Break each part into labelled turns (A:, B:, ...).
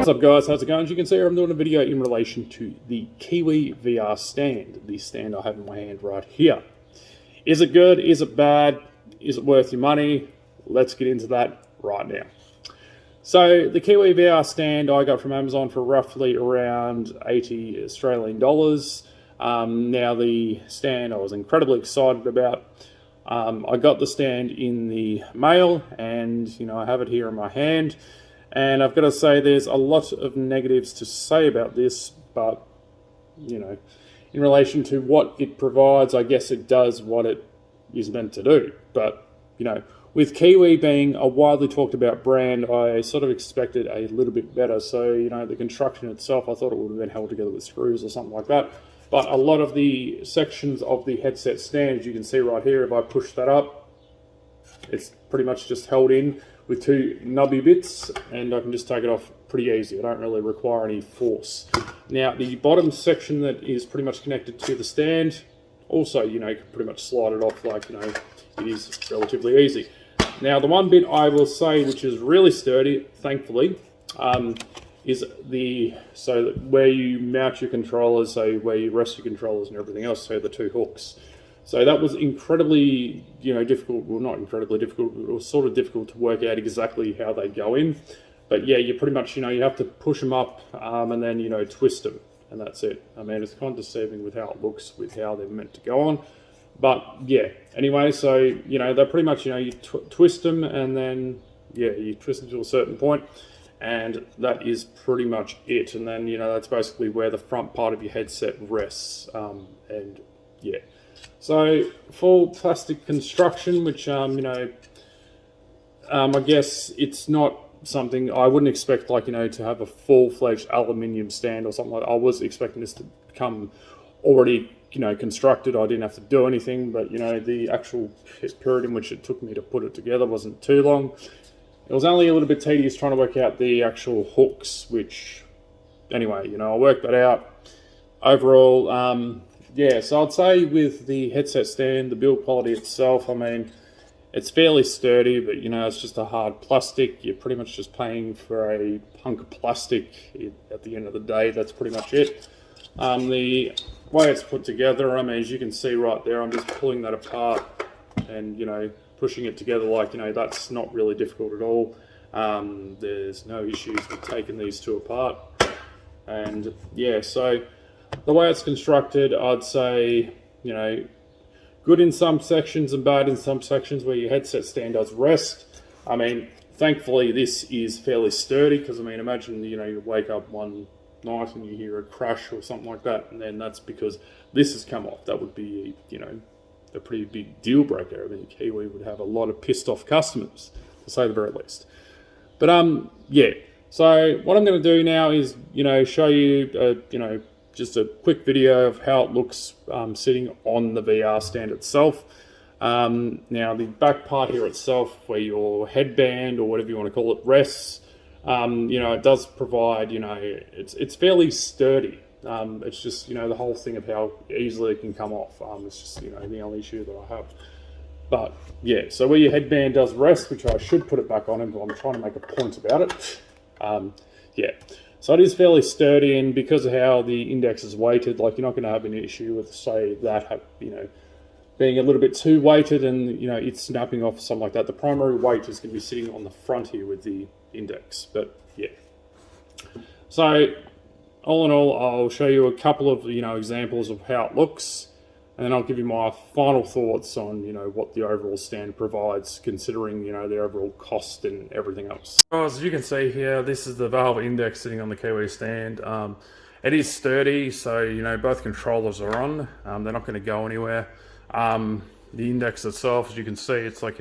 A: What's up guys, how's it going? As you can see here, I'm doing a video in relation to the Kiwi VR stand, the stand I have in my hand right here. Is it good? Is it bad? Is it worth your money? Let's get into that right now. So the Kiwi VR stand I got from Amazon for roughly around 80 Australian dollars. Now the stand I was incredibly excited about. I got the stand in the mail and I have it here in my hand. And I've got to say there's a lot of negatives to say about this, but, in relation to what it provides, I guess it does what it is meant to do. But, with Kiwi being a widely talked about brand, I sort of expected a little bit better. So, the construction itself, I thought it would have been held together with screws or something like that. But a lot of the sections of the headset stand, as you can see right here, if I push that up, it's pretty much just held in with two nubby bits, and I can just take it off pretty easy. I don't really require any force. Now, the bottom section that is pretty much connected to the stand, also, you can pretty much slide it off like, it is relatively easy. Now, the one bit I will say, which is really sturdy, thankfully, is where you mount your controllers, so where you rest your controllers and everything else, so the two hooks. So that was incredibly, difficult. Well, not incredibly difficult. It was sort of difficult to work out exactly how they go in. But yeah, you pretty much, you have to push them up and then, twist them. And that's it. I mean, it's kind of deceiving with how it looks, with how they're meant to go on. But yeah, anyway, so, they're pretty much, you twist them and then, you twist them to a certain point. And that is pretty much it. And then, that's basically where the front part of your headset rests. And yeah. So, full plastic construction, which, I guess it's not something I wouldn't expect, to have a full-fledged aluminium stand or something like that. I was expecting this to come already, constructed. I didn't have to do anything, but, the actual period in which it took me to put it together wasn't too long. It was only a little bit tedious trying to work out the actual hooks, which, anyway, I worked that out. Overall, yeah, so I'd say with the headset stand, the build quality itself, I mean, it's fairly sturdy, but, it's just a hard plastic. You're pretty much just paying for a hunk of plastic at the end of the day. That's pretty much it. The way it's put together, I mean, as you can see right there, I'm just pulling that apart and, pushing it together like, that's not really difficult at all. There's no issues with taking these two apart. And, yeah, so the way it's constructed, I'd say, good in some sections and bad in some sections where your headset stand does rest. I mean, thankfully this is fairly sturdy because, I mean, imagine, you wake up one night and you hear a crash or something like that, and then that's because this has come off. That would be, a pretty big deal breaker. I mean, Kiwi would have a lot of pissed off customers, to say the very least. But, yeah. So what I'm going to do now is, show you, just a quick video of how it looks sitting on the VR stand itself. Now the back part here itself, where your headband or whatever you want to call it rests, it does provide, it's fairly sturdy. It's just, the whole thing of how easily it can come off. It's just, the only issue that I have. But yeah, so where your headband does rest, which I should put it back on, but I'm trying to make a point about it. Yeah. So it is fairly sturdy, and because of how the index is weighted, you're not going to have any issue with, say, that, being a little bit too weighted and, it's snapping off or something like that. The primary weight is going to be sitting on the front here with the index, but yeah. So, all in all, I'll show you a couple of, examples of how it looks, and then I'll give you my final thoughts on, what the overall stand provides, considering, the overall cost and everything else. As you can see here, this is the Valve Index sitting on the Kiwi stand. It is sturdy, so, both controllers are on. They're not going to go anywhere. The Index itself, as you can see, it's like,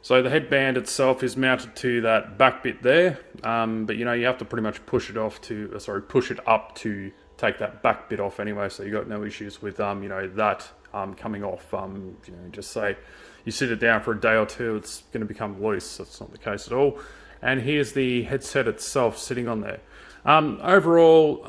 A: so the headband itself is mounted to that back bit there. But, you have to pretty much push it up to take that back bit off anyway, so you got no issues with that coming off. Just say you sit it down for a day or two, it's going to become loose. That's not the case at all. And here's the headset itself sitting on there. Overall,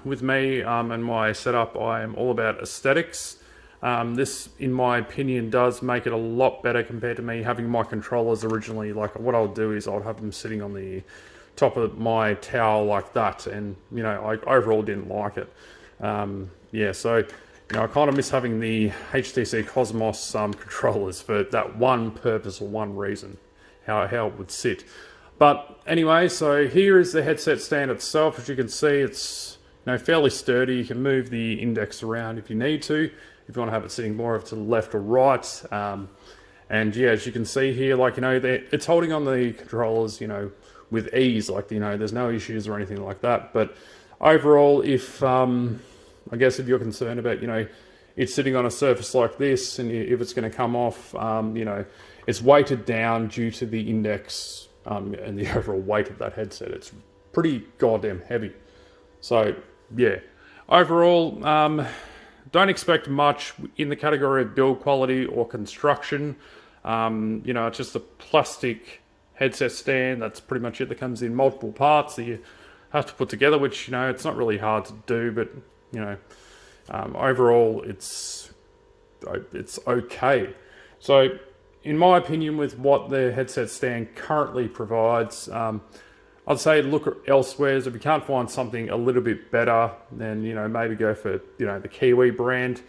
A: with me and my setup, I am all about aesthetics. This, in my opinion, does make it a lot better compared to me having my controllers originally. Like, what I'll do is I'll have them sitting on the top of my tower like that, and you know, I overall didn't like it. Yeah, so you know, I kind of miss having the HTC Cosmos controllers for that one purpose or one reason, how it would sit. But anyway, so here is the headset stand itself. As you can see, it's, you know, fairly sturdy. You can move the index around if you need to, if you want to have it sitting more to the left or right. And yeah, as you can see here, like, you know, it's holding on the controllers, you know, with ease. Like, you know, there's no issues or anything like that. But overall, if I guess if you're concerned about, you know, it's sitting on a surface like this, and if it's going to come off, you know, it's weighted down due to the index and the overall weight of that headset. It's pretty goddamn heavy. So yeah, overall, don't expect much in the category of build quality or construction. You know, it's just a plastic headset stand. That's pretty much it. That comes in multiple parts that you have to put together, which, you know, it's not really hard to do, but you know, overall it's okay. So in my opinion, with what the headset stand currently provides, I'd say look elsewhere. So if you can't find something a little bit better, then, you know, maybe go for, you know, the Kiwi brand.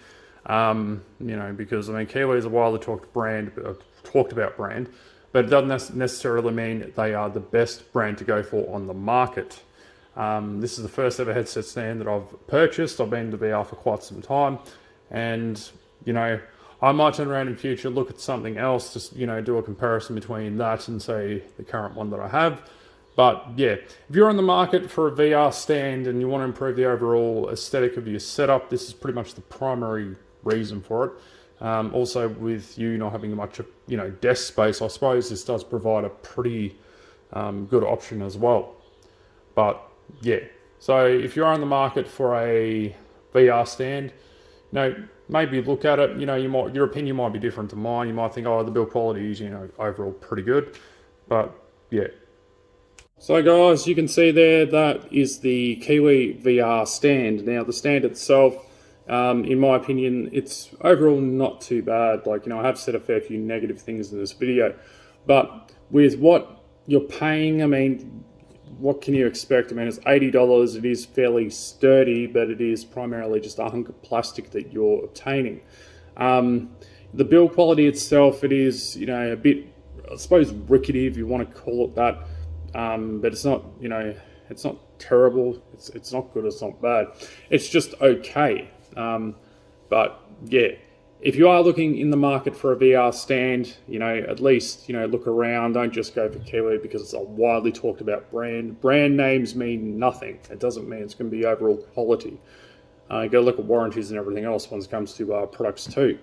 A: You know, because I mean, Kiwi is a widely talked about brand, but it doesn't necessarily mean they are the best brand to go for on the market. This is the first ever headset stand that I've purchased. I've been to VR for quite some time, and you know, I might turn around in future, look at something else, just, you know, do a comparison between that and say the current one that I have. But yeah, if you're on the market for a VR stand and you want to improve the overall aesthetic of your setup, this is pretty much the primary reason for it. Also, with you not having much, you know, desk space, I suppose this does provide a pretty good option as well. But yeah, so if you're on the market for a VR stand, you know, maybe look at it. You know, your opinion might be different to mine. You might think, oh, the build quality is, you know, overall pretty good. But yeah. So guys, you can see there, that is the Kiwi VR stand. Now the stand itself, in my opinion, it's overall not too bad. Like, you know, I have said a fair few negative things in this video, but with what you're paying, I mean, what can you expect? I mean, it's $80. It is fairly sturdy, but it is primarily just a hunk of plastic that you're obtaining. The build quality itself, it is, you know, a bit, I suppose, rickety if you want to call it that. But it's not, you know, it's not terrible. It's not good. It's not bad. It's just okay. But yeah, if you are looking in the market for a VR stand, you know, at least, you know, look around. Don't just go for Kiwi because it's a widely talked about brand. Brand names mean nothing. It doesn't mean it's going to be overall quality. Go look at warranties and everything else when it comes to products too.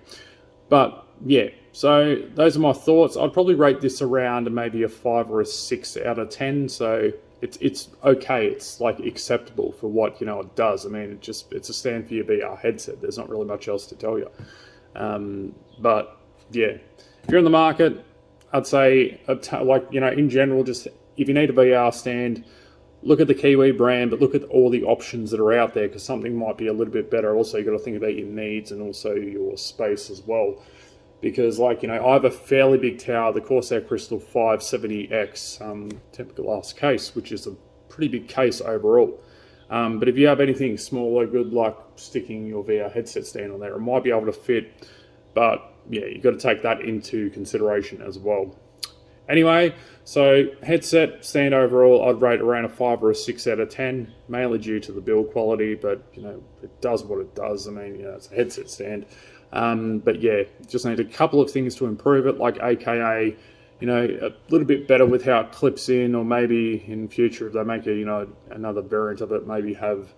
A: But yeah, so those are my thoughts. I'd probably rate this around maybe a 5 or a 6 out of 10. So it's okay. It's like acceptable for what, you know, it does. I mean, it's a stand for your VR headset. There's not really much else to tell you. But yeah, if you're in the market, I'd say, like, you know, in general, just if you need a VR stand, look at the Kiwi brand, but look at all the options that are out there, because something might be a little bit better. Also, you've got to think about your needs and also your space as well. Because, like, you know, I have a fairly big tower, the Corsair Crystal 570X tempered glass case, which is a pretty big case overall. But if you have anything smaller, good luck sticking your VR headset stand on there. It might be able to fit, but yeah, you've got to take that into consideration as well. Anyway, so headset stand overall, I'd rate around a 5 or a 6 out of 10, mainly due to the build quality, but, you know, it does what it does. I mean, you know, it's a headset stand. But yeah, just need a couple of things to improve it, like AKA, you know, a little bit better with how it clips in, or maybe in future if they make a, you know, another variant of it, maybe have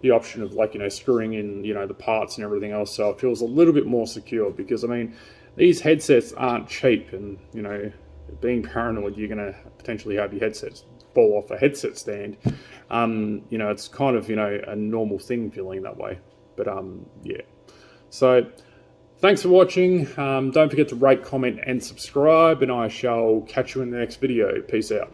A: the option of, like, you know, screwing in, you know, the parts and everything else, so it feels a little bit more secure. Because I mean, these headsets aren't cheap, and, you know, being paranoid you're going to potentially have your headsets fall off a headset stand, you know, it's kind of, you know, a normal thing feeling that way. But yeah, so thanks for watching. Don't forget to rate, comment and subscribe, and I shall catch you in the next video. Peace out.